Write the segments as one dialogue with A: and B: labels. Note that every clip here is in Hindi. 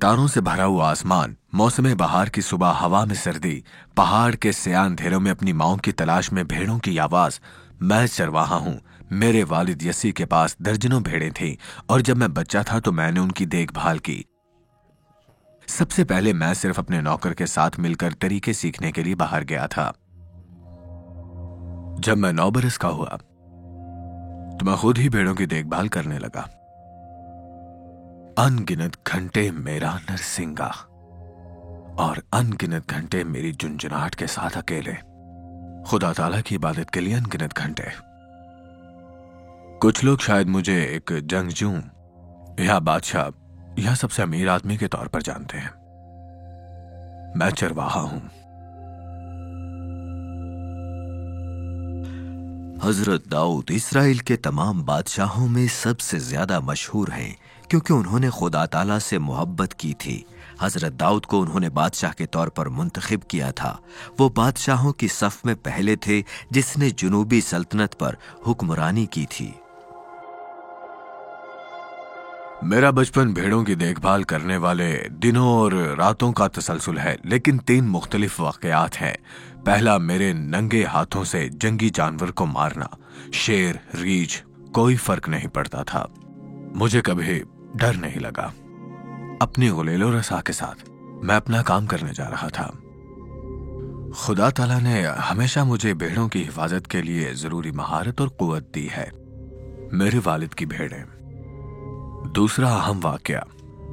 A: सितारों से भरा हुआ आसमान, मौसम बहार की सुबह हवा में सर्दी, पहाड़ के स्यान अंधेरों में अपनी माओं की तलाश में भेड़ों की आवाज। मैं चरवाहा हूँ। मेरे वालिद यसी के पास दर्जनों भेड़ें थीं और जब मैं बच्चा था तो मैंने उनकी देखभाल की। सबसे पहले मैं सिर्फ अपने नौकर के साथ मिलकर तरीके सीखने के लिए बाहर गया था। जब मैं 9 बरस का हुआ तो मैं खुद ही भेड़ों की देखभाल करने लगा। अनगिनत घंटे मेरा नरसिंगा और अनगिनत घंटे मेरी झुंझुनाहट के साथ अकेले, खुदा ताला की इबादत के लिए अनगिनत घंटे। कुछ लोग शायद मुझे एक जंगजू या बादशाह या सबसे अमीर आदमी के तौर पर जानते हैं। मैं चरवाहा हूं।
B: हजरत दाऊद इसराइल के तमाम बादशाहों में सबसे ज्यादा मशहूर हैं क्योंकि उन्होंने खुदा ताला से मोहब्बत की थी। हजरत दाऊद को उन्होंने बादशाह के तौर पर मुंतखब किया था। वो बादशाहों की सफ में पहले थे जिसने जुनूबी सल्तनत पर हुक्मरानी की थी।
A: मेरा बचपन भेड़ों की देखभाल करने वाले दिनों और रातों का तसलसल है, लेकिन 3 मुख्तलिफ वाकयात हैं। पहला, मेरे नंगे हाथों से जंगी जानवर को मारना। शेर, रीछ, कोई फर्क नहीं पड़ता था। मुझे कभी डर नहीं लगा। अपनी गुलेलो रसा के साथ मैं अपना काम करने जा रहा था। खुदा ताला ने हमेशा मुझे भेड़ों की हिफाजत के लिए जरूरी महारत और कुव्वत दी है। मेरे वालिद की भेड़ें। दूसरा अहम वाकया,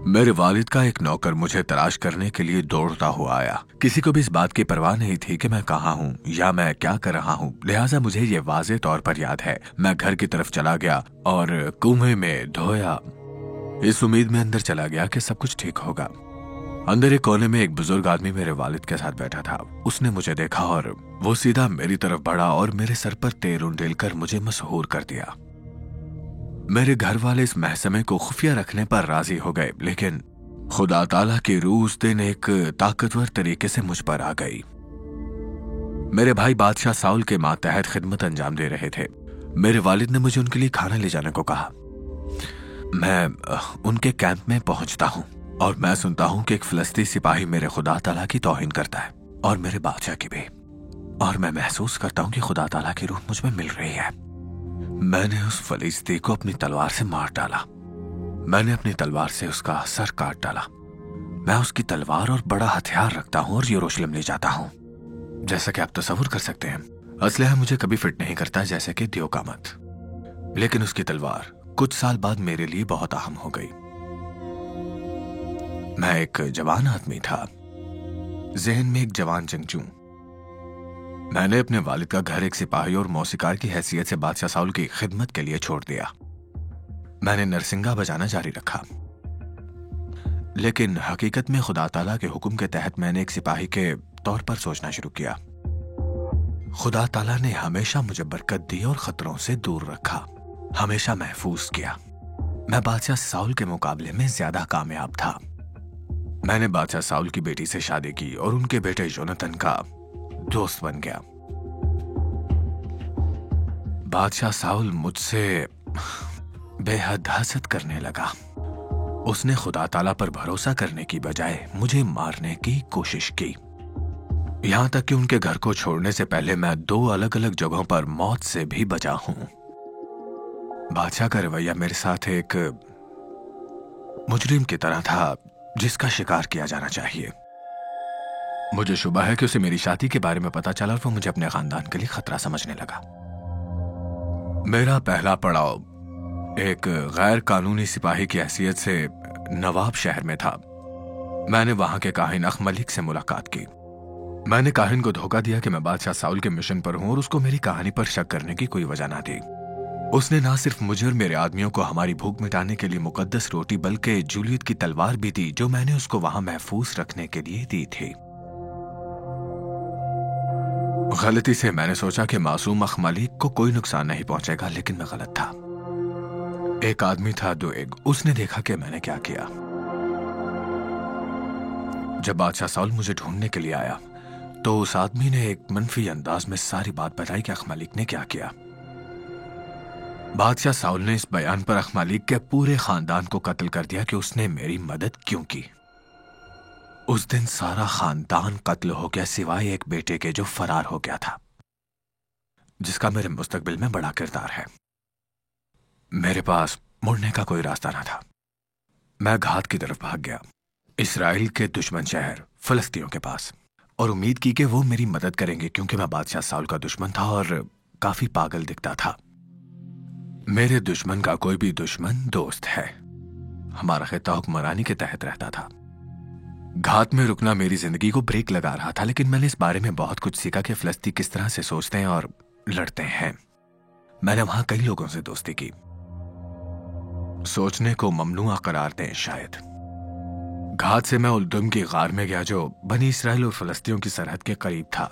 A: मेरे वालिद का एक नौकर मुझे तलाश करने के लिए दौड़ता हुआ आया। किसी को भी इस बात की परवाह नहीं थी कि मैं कहाँ हूँ या मैं क्या कर रहा हूँ, लिहाजा मुझे ये वाज़े तौर पर याद है। मैं घर की तरफ चला गया और कुएं में धोया, इस उम्मीद में अंदर चला गया कि सब कुछ ठीक होगा। अंदर एक कोने में एक बुजुर्ग आदमी मेरे वालिद के साथ बैठा था। उसने मुझे देखा और वो सीधा मेरी तरफ बढ़ा और मेरे सर पर तेल उंडेलकर मुझे मशहूर कर दिया। मेरे घर वाले इस महसमे को खुफिया रखने पर राजी हो गए, लेकिन खुदा ताला की रूह उस दिन एक ताकतवर तरीके से मुझ पर आ गई। मेरे भाई बादशाह साउल के मातहत खिदमत अंजाम दे रहे थे। मेरे वालिद ने मुझे उनके लिए खाना ले जाने को कहा। मैं उनके कैंप में पहुंचता हूं और मैं सुनता हूं कि एक फिलिस्ती सिपाही मेरे खुदा ताला की तौहीन करता है और मेरे बादशाह की भी, और मैं महसूस करता हूं कि खुदा ताला की रूह मुझ में मिल रही है। मैंने उस फलिस्ती को अपनी तलवार से मार डाला। मैंने अपनी तलवार से उसका सर काट डाला। मैं उसकी तलवार और बड़ा हथियार रखता हूं और यरूशलेम ले जाता हूं। जैसा कि आप तसव्वुर कर सकते हैं, असलहा मुझे कभी फिट नहीं करता, जैसे कि दियो का मत। लेकिन उसकी तलवार कुछ साल बाद मेरे लिए बहुत अहम हो गई। मैं एक जवान आदमी था, जहन में एक जवान जंगजू। मैंने अपने वालिद का घर एक सिपाही और मौसीकार की हैसियत से बादशाह साउल की खिदमत के लिए छोड़ दिया। मैंने नरसिंगा बजाना जारी रखा, लेकिन हकीकत में खुदा ताला के हुक्म के तहत मैंने एक सिपाही के तौर पर सोचना शुरू किया। खुदा ताला ने हमेशा मुझे बरकत दी और खतरों से दूर रखा, हमेशा महफूज किया। मैं बादशाह साउल के मुकाबले में ज्यादा कामयाब था। मैंने बादशाह साउल की बेटी से शादी की और उनके बेटे योनातन का दोस्त बन गया। बादशाह साउल मुझसे बेहद हसद करने लगा। उसने खुदा ताला पर भरोसा करने की बजाय मुझे मारने की कोशिश की। यहां तक कि उनके घर को छोड़ने से पहले मैं 2 अलग अलग जगहों पर मौत से भी बचा हूं। बादशाह का रवैया मेरे साथ एक मुजरिम की तरह था जिसका शिकार किया जाना चाहिए। मुझे शुबा है कि उसे मेरी शादी के बारे में पता चला और वो मुझे अपने खानदान के लिए खतरा समझने लगा। मेरा पहला पड़ाव एक गैर कानूनी सिपाही की हैसियत से नवाब शहर में था। मैंने वहां के काहिन अख मलिक से मुलाकात की। मैंने काहिन को धोखा दिया कि मैं बादशाह साउल के मिशन पर हूं और उसको मेरी कहानी पर शक करने की कोई वजह ना दी। उसने ना सिर्फ मुझे और मेरे आदमियों को हमारी भूख मिटाने के लिए मुकद्दस रोटी, बल्कि जूलियत की तलवार भी दी, जो मैंने उसको वहां महफूज रखने के लिए दी थी। गलती से मैंने सोचा कि मासूम अख मलिक को कोई नुकसान नहीं पहुंचेगा, लेकिन मैं गलत था। एक आदमी था दुएग, उसने देखा कि मैंने क्या किया। जब बादशाह साउल मुझे ढूंढने के लिए आया तो उस आदमी ने एक मनफी अंदाज में सारी बात बताई कि अख मलिक ने क्या किया। बादशाह साउल ने इस बयान पर अख मलिक के पूरे खानदान को कत्ल कर दिया कि उसने मेरी मदद क्यों की। उस दिन सारा खानदान कत्ल हो गया सिवाय एक बेटे के जो फरार हो गया था, जिसका मेरे मुस्तकबिल में बड़ा किरदार है। मेरे पास मुड़ने का कोई रास्ता ना था। मैं घात की तरफ भाग गया, इसराइल के दुश्मन शहर फिलिस्तीनियों के पास, और उम्मीद की कि वो मेरी मदद करेंगे क्योंकि मैं बादशाह साउल का दुश्मन था और काफी पागल दिखता था। मेरे दुश्मन का कोई भी दुश्मन दोस्त है। हमारा खिता हुक्मरानी के तहत रहता था। घात में रुकना मेरी जिंदगी को ब्रेक लगा रहा था, लेकिन मैंने इस बारे में बहुत कुछ सीखा कि फिलिस्ती किस तरह से सोचते हैं और लड़ते हैं। मैंने वहां कई लोगों से दोस्ती की। सोचने को ममनुआ करार दें शायद। घात से मैं उलदुम की गार में गया जो बनी इसराइल और फिलिस्तियों की सरहद के करीब था।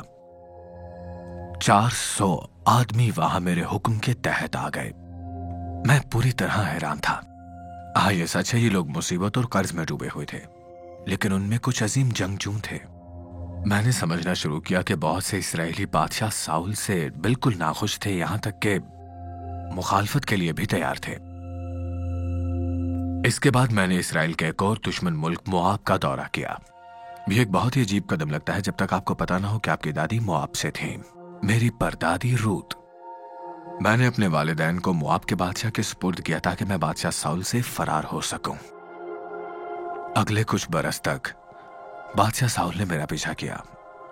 A: 400 आदमी वहां मेरे हुक्म के तहत आ गए। मैं पूरी तरह हैरान था। हाँ, ये सच है, ये लोग मुसीबत और कर्ज में डूबे हुए थे, लेकिन उनमें कुछ अजीम जंगजू थे। मैंने समझना शुरू किया कि बहुत से इसराइली बादशाह साउल से बिल्कुल नाखुश थे, यहां तक कि मुखालफत के लिए भी तैयार थे। इसके बाद मैंने इसराइल के एक और दुश्मन मुल्क मोआब का दौरा किया। ये एक बहुत ही अजीब कदम लगता है जब तक आपको पता ना हो कि आपकी दादी मोआब से थी, मेरी परदादी रूत। मैंने अपने वालिदैन को मोआब के बादशाह के सुपुर्द किया ताकि मैं बादशाह साउल से फरार हो सकूं। अगले कुछ बरस तक बादशाह साउल ने मेरा पीछा किया,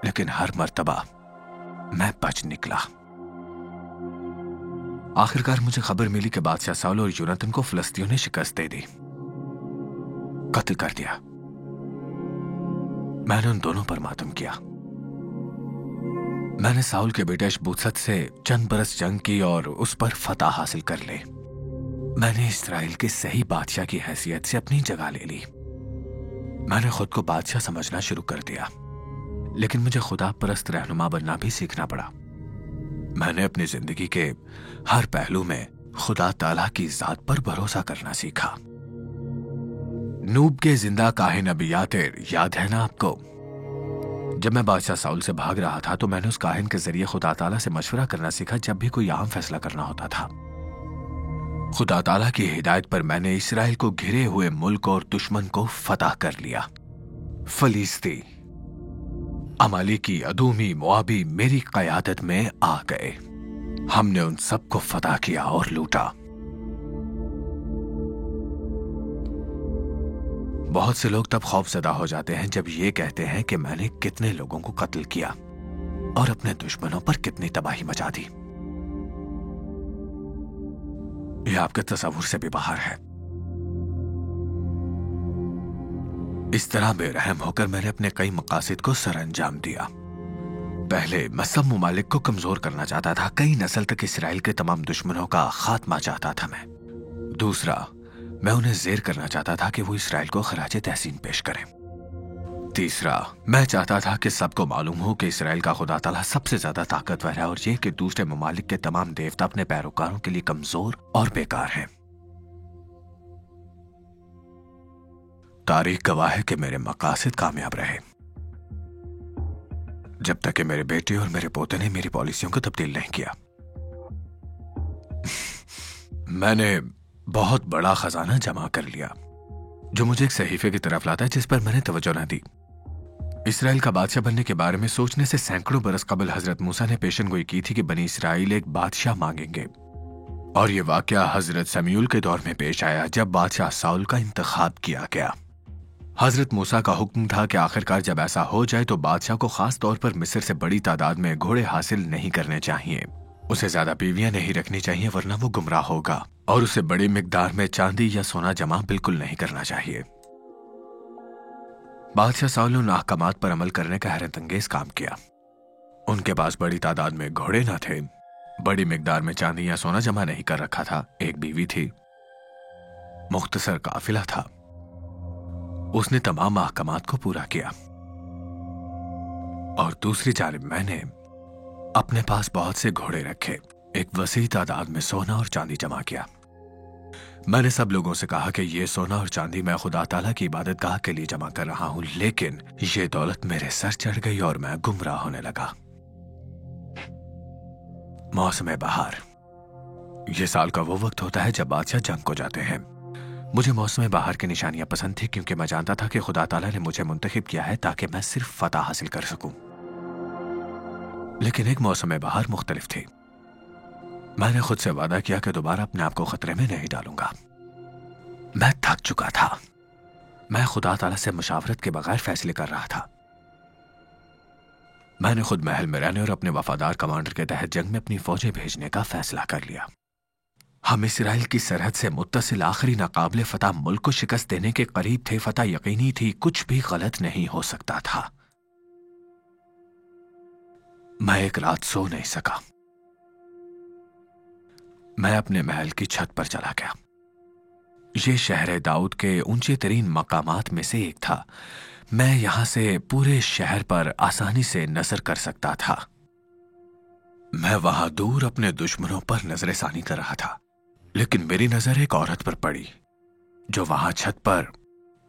A: लेकिन हर मर्तबा मैं बच निकला। आखिरकार मुझे खबर मिली कि बादशाह साउल और यूनातन को फिलिस्तियों ने शिकस्त दे दी, कत्ल कर दिया। मैंने उन दोनों पर मातम किया। मैंने साउल के बेटे अशबूसत से चंद बरस जंग की और उस पर फतह हासिल कर ले। मैंने इसराइल के सही बादशाह की हैसियत से अपनी जगह ले ली। मैंने खुद को बादशाह समझना शुरू कर दिया, लेकिन मुझे खुदा परस्त रहनुमा बनना भी सीखना पड़ा। मैंने अपनी जिंदगी के हर पहलू में खुदा ताला की जात पर भरोसा करना सीखा। नूब के जिंदा काहिन अबी यातिर याद है ना आपको? जब मैं बादशाह साउल से भाग रहा था तो मैंने उस काहिन के जरिए खुदा ताला से मशवरा करना सीखा जब भी कोई अहम फैसला करना होता था। खुदा ताला की हिदायत पर मैंने इसराइल को घिरे हुए मुल्क और दुश्मन को फतह कर लिया। फलिस्ती, अमालेकी, अदूमी, मोआबी मेरी क़यादत में आ गए। हमने उन सबको फतह किया और लूटा। बहुत से लोग तब खौफजदा हो जाते हैं जब ये कहते हैं कि मैंने कितने लोगों को कत्ल किया और अपने दुश्मनों पर कितनी तबाही मचा दी। यह आपके तसव्वुर से भी बाहर है। इस तरह बेरहम होकर मैंने अपने कई मकासद को सरअंजाम दिया। पहले मैं सब मुमालिक को कमजोर करना चाहता था। कई नस्ल तक इसराइल के तमाम दुश्मनों का खात्मा चाहता था मैं। दूसरा, मैं उन्हें ज़ेर करना चाहता था कि वो इसराइल को खराज तहसीन पेश करें। तीसरा, मैं चाहता था कि सबको मालूम हो कि इसराइल का खुदा ताला सबसे ज्यादा ताकतवर है और ये कि दूसरे मुमालिक के तमाम देवता अपने पैरोकारों के लिए कमजोर और बेकार हैं। तारीख गवाह है कि मेरे मकासद कामयाब रहे, जब तक कि मेरे बेटे और मेरे पोते ने मेरी पॉलिसियों को तब्दील नहीं किया। मैंने बहुत बड़ा खजाना जमा कर लिया जो मुझे एक सहीफे की तरफ लाता है जिस पर मैंने तवज्जो न दी। इसराइल का बादशाह बनने के बारे में सोचने से सैकड़ों बरस कबल हजरत मूसा ने पेशनगोई की थी कि बनी इसराइल एक बादशाह मांगेंगे, और यह वाकया हजरत समूएल के दौर में पेश आया जब बादशाह साउल का इंतखाब किया गया। हजरत मूसा का हुक्म था कि आखिरकार जब ऐसा हो जाए तो बादशाह को खास तौर पर मिस्र से बड़ी तादाद में घोड़े हासिल नहीं करने चाहिए, उसे ज्यादा बीवियां नहीं रखनी चाहिए वरना वो गुमराह होगा, और उसे बड़ी मिकदार में चांदी या सोना जमा बिल्कुल नहीं करना चाहिए। बादशाह साउल ने उन अहकामात पर अमल करने का हैरत अंगेज काम किया। उनके पास बड़ी तादाद में घोड़े न थे, बड़ी मिकदार में चांदी या सोना जमा नहीं कर रखा था, एक बीवी थी, मुख्तसर काफिला था। उसने तमाम अहकामात को पूरा किया। और दूसरी जानिब मैंने अपने पास बहुत से घोड़े रखे, एक वसी तादाद में सोना और चांदी जमा किया। मैंने सब लोगों से कहा कि ये सोना और चांदी मैं खुदा ताला की इबादतगाह के लिए जमा कर रहा हूं, लेकिन ये दौलत मेरे सर चढ़ गई और मैं गुमराह होने लगा। मौसम बहार, ये साल का वो वक्त होता है जब बादशाह जंग को जाते हैं। मुझे मौसम बहार की निशानियां पसंद थी क्योंकि मैं जानता था कि खुदा ताला ने मुझे मुंतखब किया है ताकि मैं सिर्फ फतह हासिल कर सकूं। लेकिन एक मौसम बहार मुख्तलिफ थी। मैंने खुद से वादा किया कि दोबारा अपने आप को खतरे में नहीं डालूंगा। मैं थक चुका था। मैं खुदा ताला से मुशावरत के बगैर फैसले कर रहा था। मैंने खुद महल में रहने और अपने वफादार कमांडर के तहत जंग में अपनी फौजें भेजने का फैसला कर लिया। हम इसराइल की सरहद से मुत्तसिल आखिरी नाकाबिले फतह मुल्क को शिकस्त देने के करीब थे। फतह यकीनी थी, कुछ भी गलत नहीं हो सकता था। मैं एक रात सो नहीं सका। मैं अपने महल की छत पर चला गया। ये शहर दाऊद के ऊंचे तरीन मकामात में से एक था। मैं यहां से पूरे शहर पर आसानी से नजर कर सकता था। मैं वहां दूर अपने दुश्मनों पर नजरसानी कर रहा था, लेकिन मेरी नजर एक औरत पर पड़ी जो वहां छत पर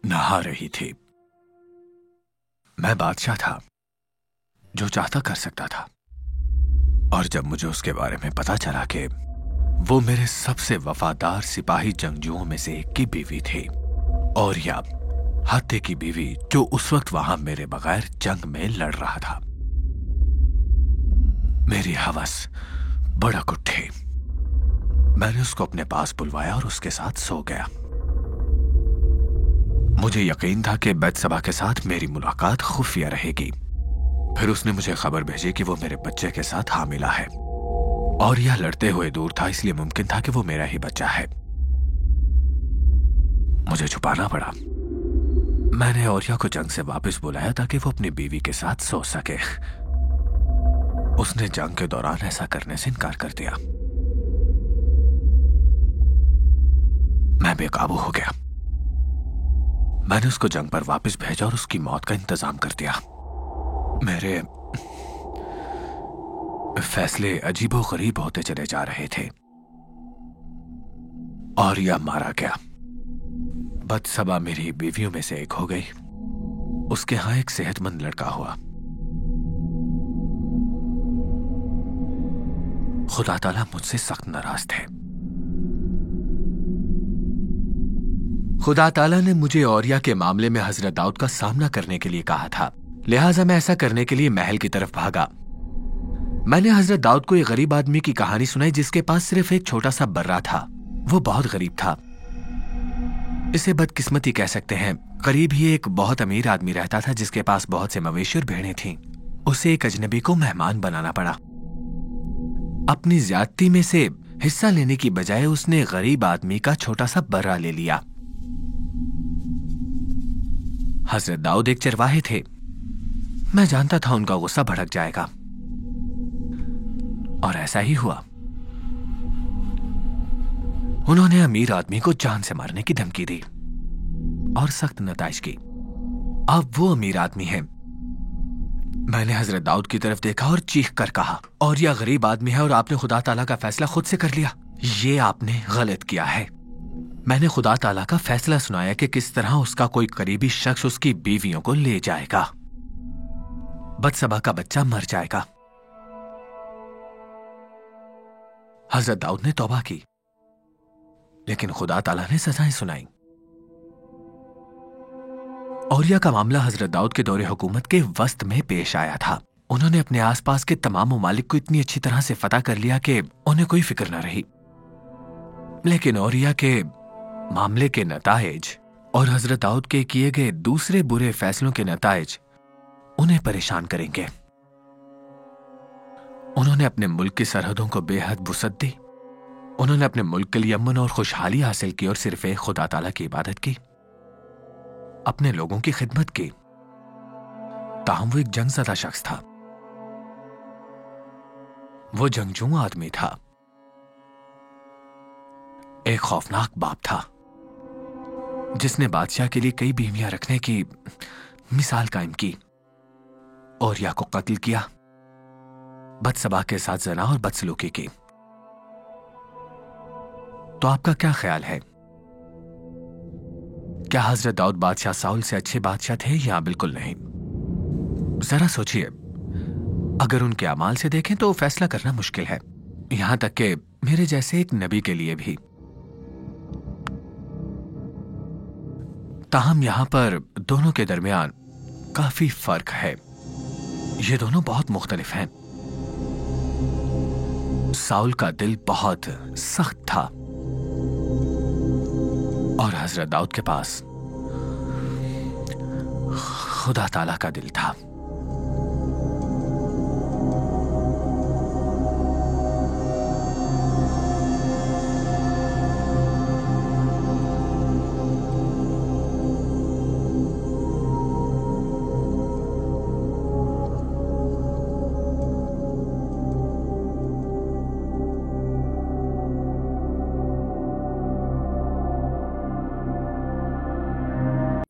A: नहा रही थी। मैं बादशाह था, जो चाहता कर सकता था। और जब मुझे उसके बारे में पता चला कि वो मेरे सबसे वफादार सिपाही जंगजुओं में से एक की बीवी थी, और या हत्ते की बीवी, जो उस वक्त वहां मेरे बगैर जंग में लड़ रहा था, मेरी हवस भड़क उठी। मैंने उसको अपने पास बुलवाया और उसके साथ सो गया। मुझे यकीन था कि बैतसबा के साथ मेरी मुलाकात खुफिया रहेगी। फिर उसने मुझे खबर भेजी कि वो मेरे बच्चे के साथ हामिला है, और यह लड़ते हुए दूर था, इसलिए मुमकिन था कि वो मेरा ही बच्चा है। मुझे छुपाना पड़ा। मैंने औरिया को जंग से वापस बुलाया ताकि वो अपनी बीवी के साथ सो सके। उसने जंग के दौरान ऐसा करने से इनकार कर दिया। मैं बेकाबू हो गया। मैंने उसको जंग पर वापस भेजा और उसकी मौत का इंतजाम कर दिया। मेरे फैसले अजीबोगरीब होते चले जा रहे थे। और यह मारा गया। बदसबा मेरी बीवियों में से एक हो गई। उसके यहां एक सेहतमंद लड़का हुआ। खुदा ताला मुझसे सख्त नाराज थे। खुदा ताला ने मुझे औरिया के मामले में हजरत दाऊद का सामना करने के लिए कहा था, लिहाजा मैं ऐसा करने के लिए महल की तरफ भागा। मैंने हजरत दाऊद को एक गरीब आदमी की कहानी सुनाई जिसके पास सिर्फ एक छोटा सा बर्रा था। वो बहुत गरीब था। इसे बदकिस्मती कह सकते हैं। करीब ही एक बहुत अमीर आदमी रहता था जिसके पास बहुत से मवेशी और भेड़ें थीं। उसे एक अजनबी को मेहमान बनाना पड़ा। अपनी ज्यादती में से हिस्सा लेने की बजाय उसने गरीब आदमी का छोटा सा बर्रा ले लिया। हजरत दाऊद एक चरवाहे थे। मैं जानता था उनका गुस्सा भड़क जाएगा, और ऐसा ही हुआ। उन्होंने अमीर आदमी को जान से मारने की धमकी दी और सख्त नताइज की। अब वो अमीर आदमी है। मैंने हजरत दाऊद की तरफ देखा और चीख कर कहा, और यह गरीब आदमी है और आपने खुदा ताला का फैसला खुद से कर लिया। ये आपने गलत किया है। मैंने खुदा ताला का फैसला सुनाया कि किस तरह उसका कोई करीबी शख्स उसकी बीवियों को ले जाएगा। बदसबा का बच्चा मर जाएगा। हजरत दाऊद ने तौबा की, लेकिन खुदा ताला ने सजाएं सुनाई। औरिया का मामला हजरत दाऊद के दौरे हुकूमत के वस्त में पेश आया था। उन्होंने अपने आसपास के तमाम ममालिक को इतनी अच्छी तरह से फतह कर लिया कि उन्हें कोई फिक्र न रही। लेकिन औरिया के मामले के नताइज और हजरत दाऊद के किए गए दूसरे बुरे फैसलों के नताइज उन्हें परेशान करेंगे। उन्होंने अपने मुल्क की सरहदों को बेहद वुसअत दी। उन्होंने अपने मुल्क के लिए अमन और खुशहाली हासिल की और सिर्फ एक खुदा ताला की इबादत की, अपने लोगों की खिदमत की। ताहम वो एक जंगज़दा शख्स था। वो जंगजू आदमी था। एक खौफनाक बाप था जिसने बादशाह के लिए कई बीवियां रखने की मिसाल कायम की। औरिया को कत्ल किया, बदसबा के साथ जना और बदसलूकी की। तो आपका क्या ख्याल है? क्या हजरत दाऊद बादशाह साउल से अच्छे बादशाह थे या बिल्कुल नहीं? जरा सोचिए। अगर उनके अमाल से देखें तो फैसला करना मुश्किल है, यहां तक कि मेरे जैसे एक नबी के लिए भी। ताहम यहां पर दोनों के दरमियान काफी फर्क है। ये दोनों बहुत मुख्तलिफ हैं। साउल का दिल बहुत सख्त था और हजरत दाऊद के पास खुदा ताला का दिल था।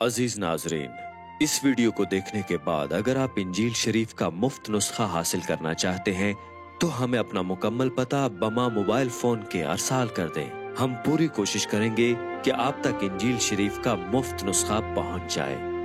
B: अजीज नाजरीन, इस वीडियो को देखने के बाद अगर आप इंजील शरीफ का मुफ्त नुस्खा हासिल करना चाहते हैं तो हमें अपना मुकम्मल पता बमा मोबाइल फोन के अरसाल कर दें। हम पूरी कोशिश करेंगे कि आप तक इंजील शरीफ का मुफ्त नुस्खा पहुंच जाए।